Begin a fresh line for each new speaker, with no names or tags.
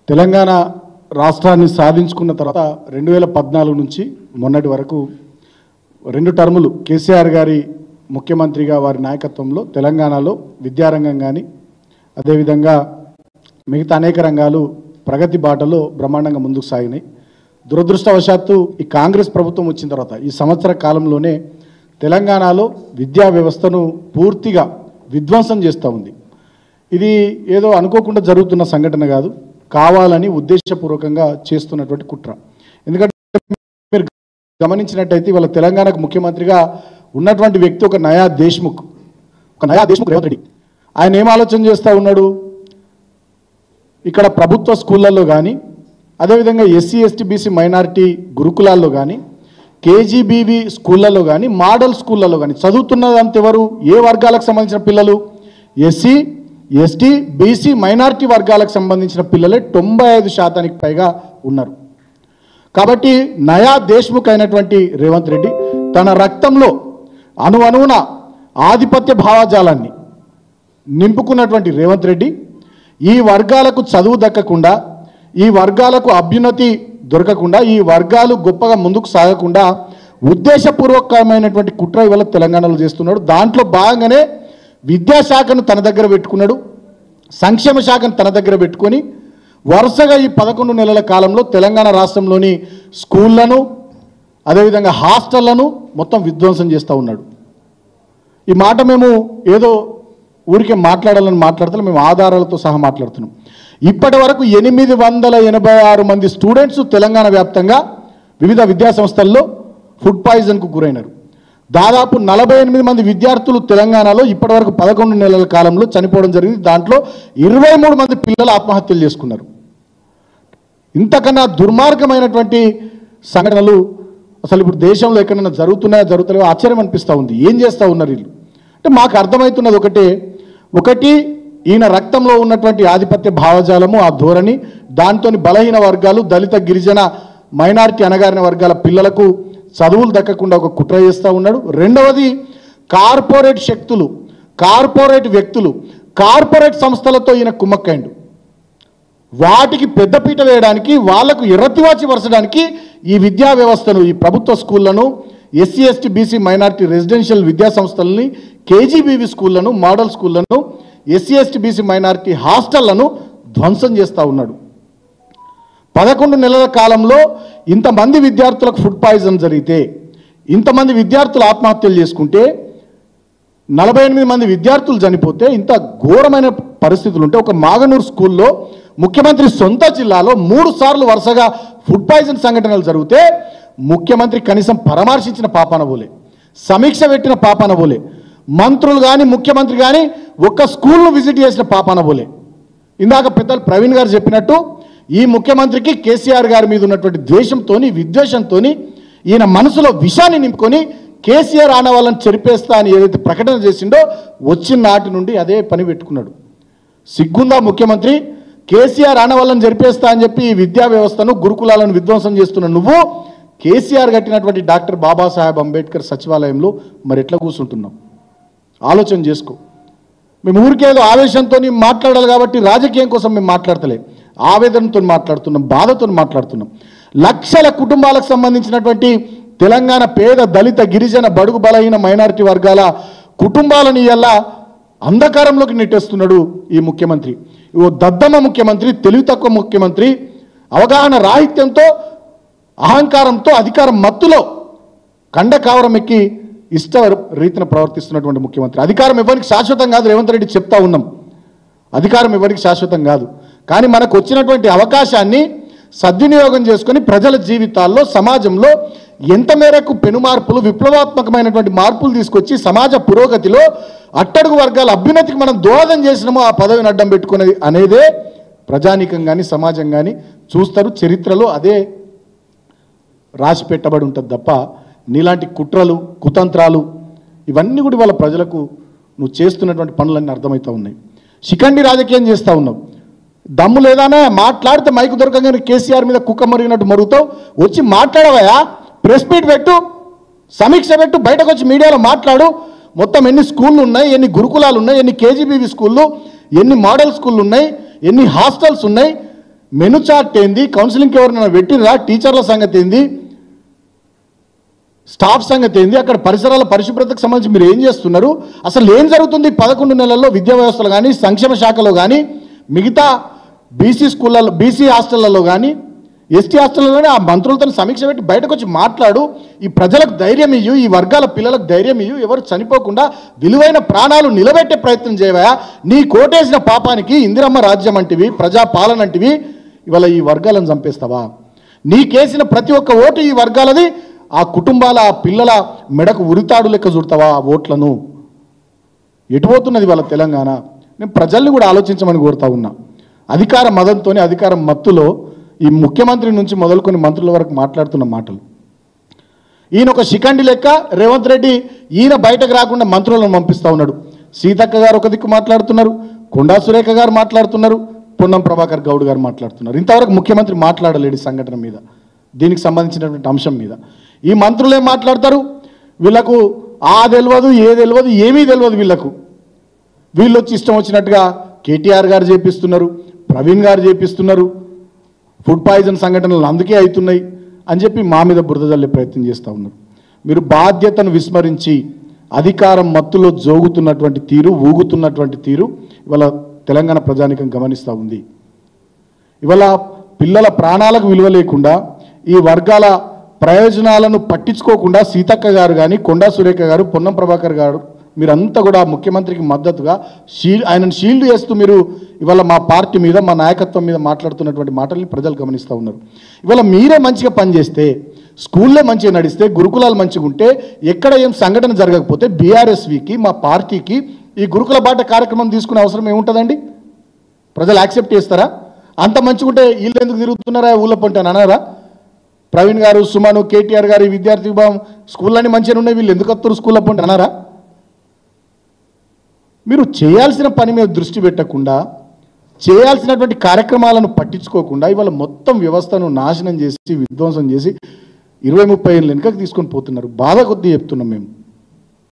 తెలంగాణ రాష్ట్రాన్ని సాధించుకున్న తర్వాత 2014 నుంచి మొన్నటి వరకు 2 టర్ములు కేసీఆర్ గారి ముఖ్యమంత్రిగా వారి నాయకత్వంలో తెలంగాణలో విద్యారంగం కానీ అదేవిధంగా మిగతా అనేక రంగాలు ప్రగతి బాటలో బ్రహ్మాండంగా ముందుకు సాగినాయి. దురదృష్టవశాత్తు ఈ కాంగ్రెస్ ప్రభుత్వం వచ్చిన తర్వాత ఈ సంవత్సర కాలంలోనే తెలంగాణలో విద్యా వ్యవస్థను పూర్తిగా విధ్వంసం చేస్తూ ఉంది. ఇది ఏదో అనుకోకుండా జరుగుతున్న సంఘటన కాదు, కావాలని ఉద్దేశపూర్వకంగా చేస్తున్నటువంటి కుట్ర. ఎందుకంటే మీరు గమనించినట్టయితే వాళ్ళ తెలంగాణకు ముఖ్యమంత్రిగా ఉన్నటువంటి వ్యక్తి ఒక నయా దేశ్ముఖ్ రేవంత్ రెడ్డి. ఆయన ఏం ఆలోచన చేస్తూ ఉన్నాడు, ఇక్కడ ప్రభుత్వ స్కూళ్ళల్లో కానీ అదేవిధంగా ఎస్సీ ఎస్టీ బీసీ మైనారిటీ గురుకులాల్లో కానీ కేజీబీవీ స్కూళ్ళల్లో కానీ మోడల్ స్కూళ్ళల్లో కానీ చదువుతున్నదంత ఎవరు, ఏ వర్గాలకు సంబంధించిన పిల్లలు? ఎస్సీ ఎస్టీ బీసీ మైనారిటీ వర్గాలకు సంబంధించిన పిల్లలే 95% పైగా ఉన్నారు. కాబట్టి నయా దేశ్ముఖ్ అయినటువంటి రేవంత్ రెడ్డి తన రక్తంలో అణువణువున ఆధిపత్య భావజాలాన్ని నింపుకున్నటువంటి రేవంత్ రెడ్డి ఈ వర్గాలకు చదువు దక్కకుండా, ఈ వర్గాలకు అభ్యున్నతి దొరకకుండా, ఈ వర్గాలు గొప్పగా ముందుకు సాగకుండా ఉద్దేశపూర్వకమైనటువంటి కుట్ర ఇవాళ తెలంగాణలో చేస్తున్నాడు. దాంట్లో భాగంగానే విద్యాశాఖను తన దగ్గర పెట్టుకున్నాడు, సంక్షేమ శాఖను తన దగ్గర పెట్టుకొని వరుసగా ఈ 11 నెలల కాలంలో తెలంగాణ రాష్ట్రంలోని స్కూళ్లను అదేవిధంగా హాస్టళ్లను మొత్తం విధ్వంసం చేస్తూ ఉన్నాడు. ఈ మాట మేము ఏదో ఊరికే మాట్లాడాలని మాట్లాడుతున్నాం, మేము ఆధారాలతో సహా మాట్లాడుతున్నాం. ఇప్పటి వరకు 886 మంది స్టూడెంట్స్ తెలంగాణ వ్యాప్తంగా వివిధ విద్యా సంస్థల్లో ఫుడ్ పాయిజన్కు గురైనారు. దాదాపు 48 మంది విద్యార్థులు తెలంగాణలో ఇప్పటి వరకు 11 నెలల కాలంలో చనిపోవడం జరిగింది. దాంట్లో 23 మంది పిల్లలు ఆత్మహత్యలు చేసుకున్నారు. ఇంతకన్నా దుర్మార్గమైనటువంటి సంఘటనలు అసలు ఇప్పుడు దేశంలో ఎక్కడైనా జరుగుతలేవో ఆశ్చర్యం అనిపిస్తూ ఉంది. ఏం చేస్తూ ఉన్నారు వీళ్ళు అంటే మాకు అర్థమవుతున్నది ఒకటి ఈయన రక్తంలో ఉన్నటువంటి ఆధిపత్య భావజాలము, ఆ ధోరణి, దాంతో బలహీన వర్గాలు, దళిత గిరిజన మైనారిటీ అణగారిన వర్గాల పిల్లలకు చదువులు దక్కకుండా ఒక కుట్ర చేస్తూ ఉన్నాడు. రెండవది కార్పొరేట్ శక్తులు, కార్పొరేట్ వ్యక్తులు, కార్పొరేట్ సంస్థలతో ఈయన కుమ్మక్కైండు. వాటికి పెద్దపీట వేయడానికి, వాళ్లకు ఎర్రతివాచి వరచడానికి ఈ విద్యా వ్యవస్థను, ఈ ప్రభుత్వ స్కూళ్లను, SC ST BC minority residential విద్యా సంస్థలని, కేజీబీవీ స్కూళ్లను, మోడల్ స్కూళ్లను, ఎస్సీ ఎస్టీ బీసీ మైనారిటీ హాస్టళ్లను ధ్వంసం చేస్తూ ఉన్నాడు. 11 నెలల కాలంలో ఇంతమంది విద్యార్థులకు ఫుడ్ పాయిజన్ జరిగితే, ఇంతమంది విద్యార్థులు ఆత్మహత్యలు చేసుకుంటే, 48 మంది విద్యార్థులు చనిపోతే, ఇంత ఘోరమైన పరిస్థితులు ఉంటే, ఒక మాగనూరు స్కూల్లో ముఖ్యమంత్రి సొంత జిల్లాలో 3 సార్లు వరుసగా ఫుడ్ పాయిజన్ సంఘటనలు జరిగితే ముఖ్యమంత్రి కనీసం పరామర్శించిన పాపాన పోలే, సమీక్ష పెట్టిన పాపాన పోలే, మంత్రులు కానీ ముఖ్యమంత్రి కానీ ఒక్క స్కూల్ను విజిట్ చేసిన పాపాన పోలే. ఇందాక పెద్దలు ప్రవీణ్ గారు చెప్పినట్టు ఈ ముఖ్యమంత్రికి కేసీఆర్ గారి మీద ఉన్నటువంటి ద్వేషంతో, విద్వేషంతో ఈయన మనసులో విషాన్ని నింపుకొని కేసీఆర్ ఆనవాళ్ళని చెరిపేస్తా అని ఏదైతే ప్రకటన చేసిండో వచ్చిన నాటి నుండి అదే పని పెట్టుకున్నాడు. సిగ్గుందా ముఖ్యమంత్రి? కేసీఆర్ ఆనవాళ్ళని జరిపేస్తా అని చెప్పి ఈ విద్యా వ్యవస్థను, గురుకులాలను విధ్వంసం చేస్తున్న నువ్వు కేసీఆర్ కట్టినటువంటి డాక్టర్ బాబాసాహెబ్ అంబేద్కర్ సచివాలయంలో మరి ఎట్లా కూర్చుంటున్నావు? ఆలోచన చేసుకో. మేము ఊరికేదో ఆవేశంతో మాట్లాడాలి కాబట్టి రాజకీయం కోసం మేము మాట్లాడతలే, ఆవేదనతో మాట్లాడుతున్నాం, బాధతో మాట్లాడుతున్నాం. లక్షల కుటుంబాలకు సంబంధించినటువంటి తెలంగాణ పేద దళిత గిరిజన బడుగు బలహీన మైనారిటీ వర్గాల కుటుంబాలను ఇలా అంధకారంలోకి నెట్టేస్తున్నాడు ఈ ముఖ్యమంత్రి. ఓ దద్దమ్మ ముఖ్యమంత్రి, తెలివి తక్కువ ముఖ్యమంత్రి, అవగాహన రాహిత్యంతో, అహంకారంతో, అధికారం మత్తులో కండ కావరం ఎక్కి ఇష్ట రీతిన ప్రవర్తిస్తున్నటువంటి ముఖ్యమంత్రి. అధికారం ఎవరికి శాశ్వతం కాదు, రేవంత్ రెడ్డి చెప్తా ఉన్నాం. అధికారం ఎవరికి శాశ్వతం కాదు, కానీ మనకు వచ్చినటువంటి అవకాశాన్ని సద్వినియోగం చేసుకొని ప్రజల జీవితాల్లో, సమాజంలో ఎంత మేరకు పెనుమార్పులు, విప్లవాత్మకమైనటువంటి మార్పులు తీసుకొచ్చి సమాజ పురోగతిలో అట్టడుగు వర్గాల అభ్యున్నతికి మనం దోహదం చేసినామో ఆ పదవిని అడ్డం పెట్టుకునేది అనేదే ప్రజానీకం కానీ సమాజం కానీ చూస్తారు. చరిత్రలో అదే రాసి పెట్టబడి ఉంటుంది తప్ప నీలాంటి కుట్రలు, కుతంత్రాలు ఇవన్నీ కూడా వాళ్ళ ప్రజలకు నువ్వు చేస్తున్నటువంటి పనులన్నీ అర్థమవుతూ ఉన్నాయి. శిఖండి రాజకీయం చేస్తూ ఉన్నావు. దమ్ము లేదానే మాట్లాడితే మైకు దొరకగానే కేసీఆర్ మీద కుక్క మరిగినట్టు మరుగుతావు. వచ్చి మాట్లాడవయా, ప్రెస్ మీట్ పెట్టు, సమీక్ష పెట్టు, బయటకు వచ్చి మీడియాలో మాట్లాడు. మొత్తం ఎన్ని స్కూళ్ళు ఉన్నాయి, ఎన్ని గురుకులాలు ఉన్నాయి, ఎన్ని కేజీబీవీ స్కూళ్ళు, ఎన్ని మోడల్ స్కూళ్ళు ఉన్నాయి, ఎన్ని హాస్టల్స్ ఉన్నాయి, మెను చార్ట్ ఏంది, కౌన్సిలింగ్కి ఎవరైనా పెట్టినరా, టీచర్ల సంగతి ఏంది, స్టాఫ్ సంగతి ఏంది, అక్కడ పరిసరాల పరిశుభ్రతకు సంబంధించి మీరు ఏం చేస్తున్నారు, అసలు ఏం జరుగుతుంది 11 నెలల్లో విద్యా వ్యవస్థలో కానీ, సంక్షేమ శాఖలో కానీ, మిగతా బీసీ స్కూళ్ళలో, బీసీ హాస్టళ్లలో కానీ, ఎస్టీ హాస్టల్లో కానీ ఆ మంత్రులతో సమీక్ష పెట్టి బయటకు వచ్చి మాట్లాడు, ఈ ప్రజలకు ధైర్యం ఇయ్యు, ఈ వర్గాల పిల్లలకు ధైర్యం ఇయ్యు, ఎవరు చనిపోకుండా విలువైన ప్రాణాలు నిలబెట్టే ప్రయత్నం చేయవా. నీ కోటేసిన పాపానికి ఇందిరమ్మ రాజ్యం అంటివి, ప్రజాపాలన అంటివి, ఇవాళ ఈ వర్గాలను చంపేస్తావా. నీకేసిన ప్రతి ఒక్క ఓటు ఈ వర్గాలది, ఆ కుటుంబాల, ఆ పిల్లల మెడకు ఉరితాడు లెక్క చూడతావా ఆ ఓట్లను. ఎటుపోతున్నది వాళ్ళ తెలంగాణ. నేను ప్రజల్ని కూడా ఆలోచించమని కోరుతా ఉన్నా. అధికార మదంతో, అధికారం మత్తులో ఈ ముఖ్యమంత్రి నుంచి మొదలుకొని మంత్రుల వరకు మాట్లాడుతున్న మాటలు, ఈయన ఒక శిఖండి లెక్క రేవంత్ రెడ్డి ఈయన బయటకు రాకుండా మంత్రులను పంపిస్తూ ఉన్నాడు. సీతక్క గారు ఒక దిక్కు మాట్లాడుతున్నారు, కొండా సురేఖ గారు మాట్లాడుతున్నారు, పొన్నం ప్రభాకర్ గౌడ్ గారు మాట్లాడుతున్నారు. ఇంతవరకు ముఖ్యమంత్రి మాట్లాడలేడు సంఘటన మీద, దీనికి సంబంధించినటువంటి అంశం మీద. ఈ మంత్రులు ఏం మాట్లాడతారు, వీళ్ళకు ఆ తెలియదు, ఏ తెలియదు, ఏమీ తెలియదు వీళ్ళకు. వీళ్ళు వచ్చి ఇష్టం వచ్చినట్టుగా కేటీఆర్ గారు చేపిస్తున్నారు, ప్రవీణ్ గారు చేపిస్తున్నారు, ఫుడ్ పాయిజన్ సంఘటనలు అందుకే అవుతున్నాయి అని చెప్పి మా మీద బురద జల్లే ప్రయత్నం చేస్తూ ఉన్నారు. మీరు బాధ్యతను విస్మరించి అధికారం మత్తులో జోగుతున్నటువంటి తీరు, ఊగుతున్నటువంటి తీరు ఇవాళ తెలంగాణ ప్రజానికం గమనిస్తూ ఉంది. ఇవాళ పిల్లల ప్రాణాలకు విలువ లేకుండా, ఈ వర్గాల ప్రయోజనాలను పట్టించుకోకుండా సీతక్క గారు కానీ, కొండా సురేఖ గారు, పొన్నం ప్రభాకర్ గారు మీరంతా కూడా ముఖ్యమంత్రికి మద్దతుగా ఆయనను షీల్డ్ చేస్తూ మీరు ఇవాళ మా పార్టీ మీద, మా నాయకత్వం మీద మాట్లాడుతున్నటువంటి మాటల్ని ప్రజలు గమనిస్తూ ఉన్నారు. ఇవాళ మీరే మంచిగా పనిచేస్తే, స్కూల్లే మంచిగా నడిస్తే, గురుకులాలు మంచిగా ఉంటే, ఎక్కడ ఏం సంఘటన జరగకపోతే బీఆర్ఎస్వికి, మా పార్టీకి ఈ గురుకుల బాట కార్యక్రమం తీసుకునే అవసరం ఏముంటుందండి? ప్రజలు యాక్సెప్ట్ చేస్తారా? అంత మంచిగా ఉంటే వీళ్ళు ఎందుకు తిరుగుతున్నారా ఊళ్ళో పంటే అని అన్నారా? ప్రవీణ్ గారు, సుమను, కేటీఆర్ గారు, ఈ విద్యార్థి విభాగం స్కూళ్ళన్నీ మంచిగా ఉన్నాయి, వీళ్ళు ఎందుకు వస్తారు స్కూల్లో పంటే అన్నారా? మీరు చేయాల్సిన పని మీద దృష్టి పెట్టకుండా, చేయాల్సినటువంటి కార్యక్రమాలను పట్టించుకోకుండా ఇవాళ మొత్తం వ్యవస్థను నాశనం చేసి, విధ్వంసం చేసి 20-30 ఏళ్ళ వెనుకకు తీసుకొని పోతున్నారు. బాధ కొద్దీ చెప్తున్నాం మేము.